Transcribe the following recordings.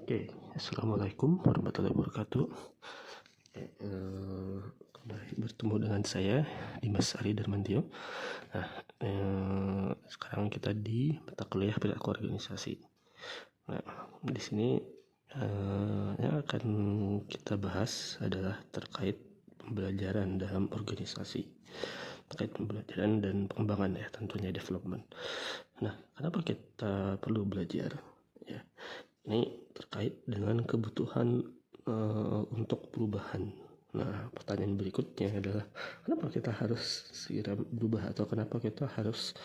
Oke, Assalamualaikum warahmatullahi wabarakatuh. Kembali bertemu dengan saya Dimas Ari Darmantio. Nah, sekarang kita di mata kuliah perilaku organisasi. Nah, di sini yang akan kita bahas adalah terkait pembelajaran dalam organisasi, terkait pembelajaran dan pengembangan ya, tentunya development. Nah, kenapa kita perlu belajar? Ya, ini terkait dengan kebutuhan untuk perubahan. Nah, pertanyaan berikutnya adalah kenapa kita harus segera berubah atau kenapa kita harus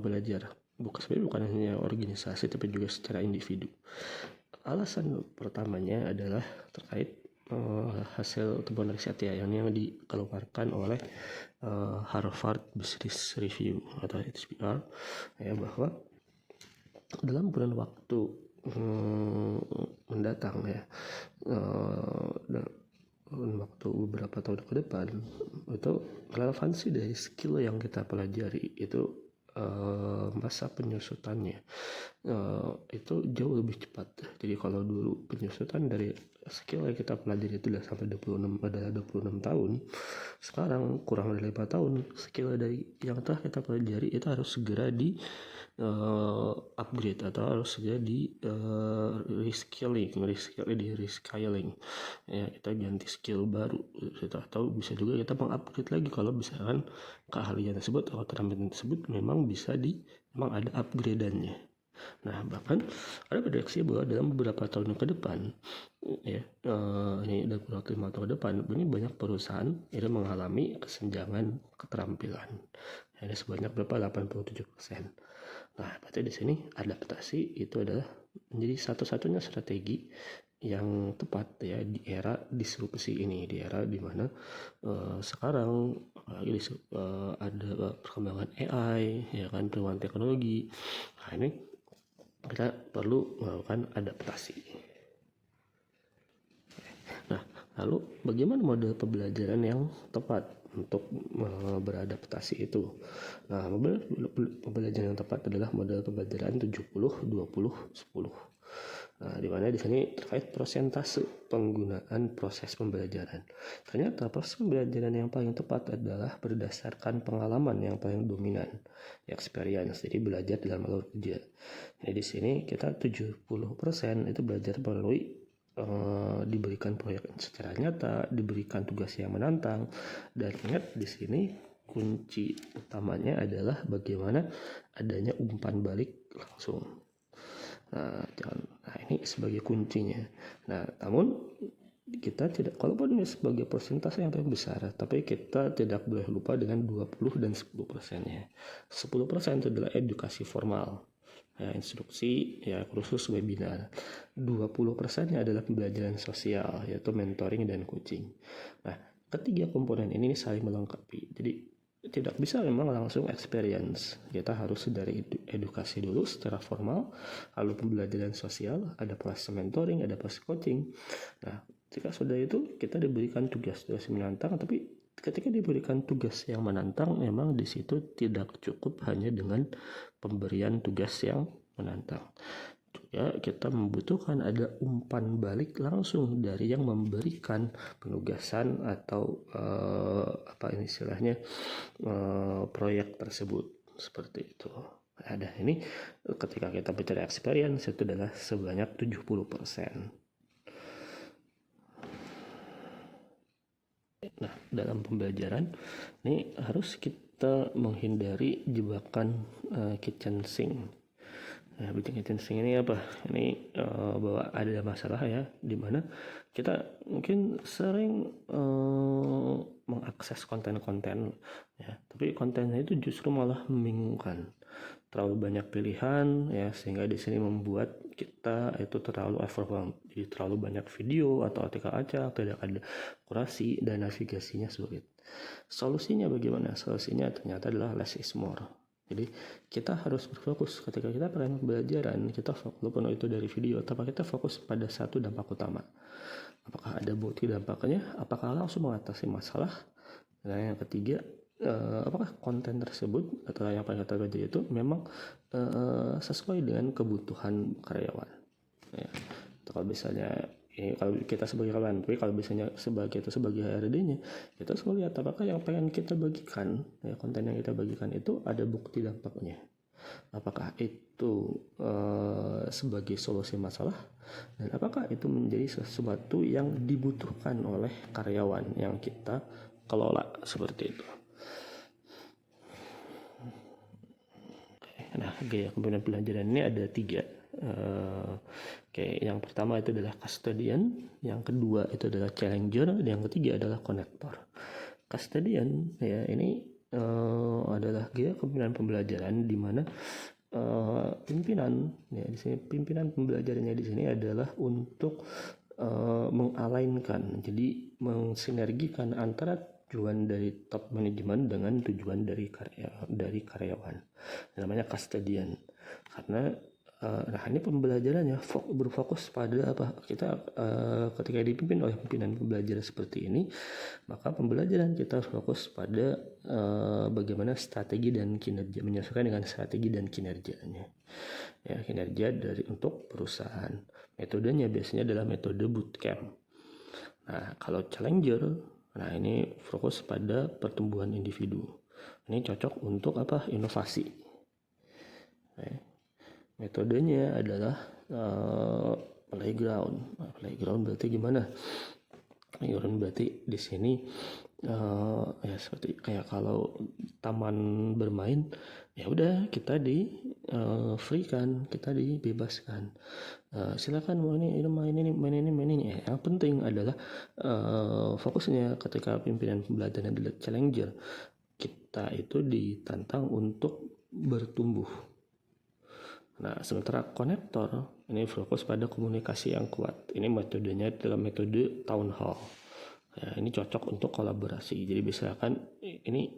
belajar? Sebenarnya bukan hanya organisasi tapi juga secara individu. Alasan pertamanya adalah terkait hasil temuan riset ya yang dikeluarkan oleh Harvard Business Review atau HBR ya, bahwa dalam kurun waktu mendatang ya, waktu beberapa tahun ke depan itu relevansi dari skill yang kita pelajari itu masa penyusutannya itu jauh lebih cepat. Jadi kalau dulu penyusutan dari skill yang kita pelajari itu udah sampai 26 tahun, sekarang kurang dari 5 tahun skill dari yang telah kita pelajari itu harus segera di upgrade atau harus segera di reskilling ya, kita ganti skill baru kita tahu. Bisa juga kita mengupgrade lagi kalau misalkan keahlian tersebut atau keterampilan tersebut memang memang ada upgradeannya. Nah, bahkan ada prediksi bahwa dalam beberapa tahun ke depan ya, ini dalam waktu 5 tahun ke depan ini banyak perusahaan itu mengalami kesenjangan keterampilan. Ada sebanyak berapa 87%. Nah, berarti di sini adaptasi itu adalah menjadi satu-satunya strategi yang tepat ya di era disrupsi ini, di era di mana sekarang ada perkembangan AI ya kan, perkembangan teknologi. Nah, ini kita perlu melakukan adaptasi. Nah, lalu bagaimana model pembelajaran yang tepat untuk beradaptasi itu? Nah, model pembelajaran yang tepat adalah model pembelajaran 70-20-10. Nah, di mana di sini terkait persentase penggunaan proses pembelajaran. Ternyata proses pembelajaran yang paling tepat adalah berdasarkan pengalaman yang paling dominan, experience. Jadi belajar dalam alur kerja. Jadi di sini kita 70% itu belajar melalui diberikan proyek secara nyata, diberikan tugas yang menantang, dan ingat di sini kunci utamanya adalah bagaimana adanya umpan balik langsung. Nah, ini sebagai kuncinya. Nah, namun kita tidak, kalaupun ini sebagai persentase yang paling besar, tapi kita tidak boleh lupa dengan 20 dan 10%-nya. 10% itu adalah edukasi formal, ya, instruksi, ya, kursus, webinar. 20%-nya adalah pembelajaran sosial, yaitu mentoring dan coaching. Nah, ketiga komponen ini saling melengkapi. Jadi tidak bisa memang langsung experience. Kita harus dari edukasi dulu secara formal, lalu pembelajaran sosial, ada proses mentoring, ada proses coaching. Nah, jika sudah itu kita diberikan tugas menantang, tapi ketika diberikan tugas yang menantang, memang di situ tidak cukup hanya dengan pemberian tugas yang menantang. Ya, kita membutuhkan ada umpan balik langsung dari yang memberikan penugasan atau proyek tersebut, seperti itu. Ada ini ketika kita bicara experience itu adalah sebanyak 70%. Nah, dalam pembelajaran ini harus kita menghindari jebakan kitchen sink. Nah, kitchen sink ini apa? Ini bahwa ada masalah ya, di mana kita mungkin sering mengakses konten-konten ya, tapi kontennya itu justru malah membingungkan. Terlalu banyak pilihan ya, sehingga di sini membuat kita itu terlalu overwhelmed. Jadi terlalu banyak video atau artikel acak, tidak ada kurasi dan navigasinya sulit. Solusinya bagaimana? Solusinya ternyata adalah less is more. Jadi kita harus berfokus ketika kita pengen pembelajaran, kita walaupun itu dari video, tapi kita fokus pada satu dampak utama. Apakah ada bukti dampaknya? Apakah langsung mengatasi masalah? Dan yang ketiga, apakah konten tersebut atau yang paling kita itu memang sesuai dengan kebutuhan karyawan? Ya. Kalau misalnya kalau kita sebagai karyawan, tapi kalau misalnya kita sebagai HRD-nya, kita harus melihat apakah yang pengen kita bagikan, ya, konten yang kita bagikan itu ada bukti dampaknya. Apakah itu sebagai solusi masalah, dan apakah itu menjadi sesuatu yang dibutuhkan oleh karyawan yang kita kelola, seperti itu. Nah, gaya pembelajaran ini ada 3. Yang pertama itu adalah custodian, yang kedua itu adalah challenger, dan yang ketiga adalah connector. Custodian, ya, ini adalah gaya kepemimpinan pembelajaran di mana pimpinan, ya, di sini pimpinan pembelajarannya di sini adalah untuk mengalainkan, jadi mensinergikan antara tujuan dari top manajemen dengan tujuan dari karyawan. Namanya custodian. Karena nah, ini pembelajarannya berfokus pada apa? Kita ketika dipimpin oleh pimpinan pembelajaran seperti ini, maka pembelajaran kita harus fokus pada bagaimana strategi dan kinerja, menyesuaikan dengan strategi dan kinerjanya. Ya, kinerja untuk perusahaan. Metodenya biasanya adalah metode bootcamp. Nah, kalau challenger, nah ini fokus pada pertumbuhan individu. Ini cocok untuk apa? Inovasi. Metodenya adalah playground. Nah, playground berarti gimana? Playground berarti di sini ya seperti kayak kalau taman bermain, ya udah kita di free kan, kita dibebaskan. Silakan mau ini main ini. Yang penting adalah fokusnya ketika pimpinan pembelajaran adalah challenger, kita itu ditantang untuk bertumbuh. Nah, sementara konektor ini fokus pada komunikasi yang kuat. Ini metodenya adalah metode town hall. Ya, ini cocok untuk kolaborasi. Jadi misalkan ini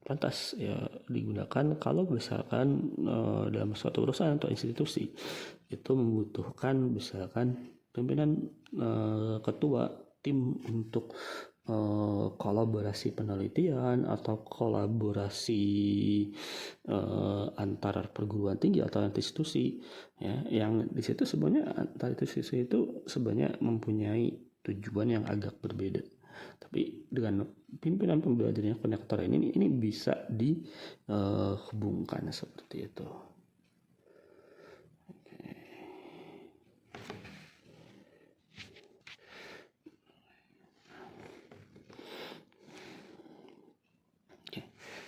pantas ya digunakan kalau misalkan dalam suatu perusahaan atau institusi itu membutuhkan misalkan pimpinan ketua tim untuk kolaborasi penelitian atau kolaborasi antar perguruan tinggi atau institusi, ya, yang di situ sebenarnya antar institusi itu sebenarnya mempunyai tujuan yang agak berbeda. Tapi dengan pimpinan pembelajaran yang konektor ini bisa dihubungkan seperti itu.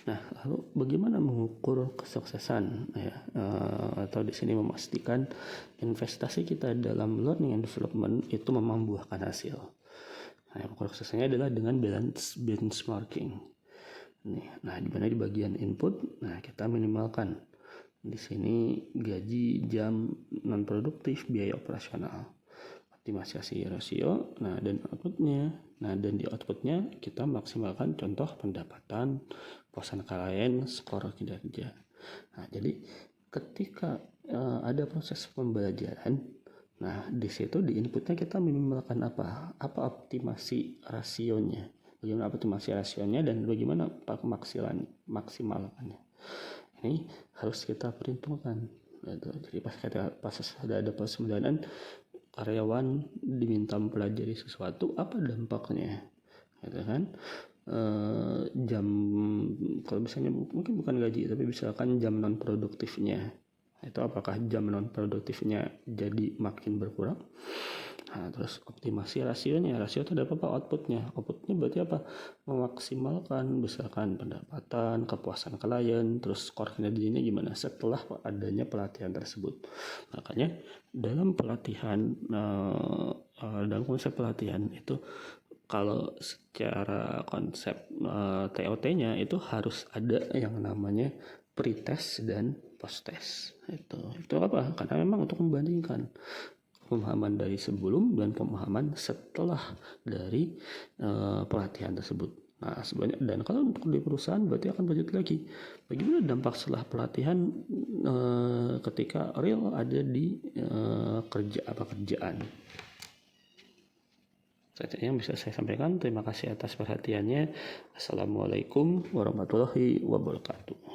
Nah, lalu bagaimana mengukur kesuksesan, ya, atau di sini memastikan investasi kita dalam learning and development itu membuahkan hasil. Nah, ukur kesuksesannya adalah dengan benchmarking. Nah, di mana di bagian input, nah kita minimalkan di sini gaji, jam non produktif, biaya operasional, optimasi rasio, nah dan outputnya. Nah, dan di outputnya kita maksimalkan contoh pendapatan, puasan klien, skor kinerja. Nah, jadi ketika ada proses pembelajaran, nah di situ di inputnya kita minimalkan apa optimasi rasionya, bagaimana optimasi rasionya dan bagaimana maksimalkannya. Ini harus kita perhitungkan. Jadi pas ada pembelajaran, karyawan diminta mempelajari sesuatu, apa dampaknya, gitu kan? Jam, kalau misalnya mungkin bukan gaji tapi misalkan jam non produktifnya, itu apakah jam non produktifnya jadi makin berkurang? Nah, terus optimasi rasionya, rasio itu ada apa? Outputnya berarti apa? Memaksimalkan misalkan pendapatan, kepuasan klien, terus skor kinerjanya gimana setelah adanya pelatihan tersebut. Makanya dalam pelatihan, dalam konsep pelatihan itu, kalau secara konsep TOT-nya itu harus ada yang namanya pre-test dan post-test. Itu apa? Karena memang untuk membandingkan pemahaman dari sebelum dan pemahaman setelah dari pelatihan tersebut. Nah, sebanyak, dan kalau untuk di perusahaan berarti akan lanjut lagi. Bagaimana dampak setelah pelatihan ketika real ada di kerjaan. Saja yang bisa saya sampaikan. Terima kasih atas perhatiannya. Assalamualaikum warahmatullahi wabarakatuh.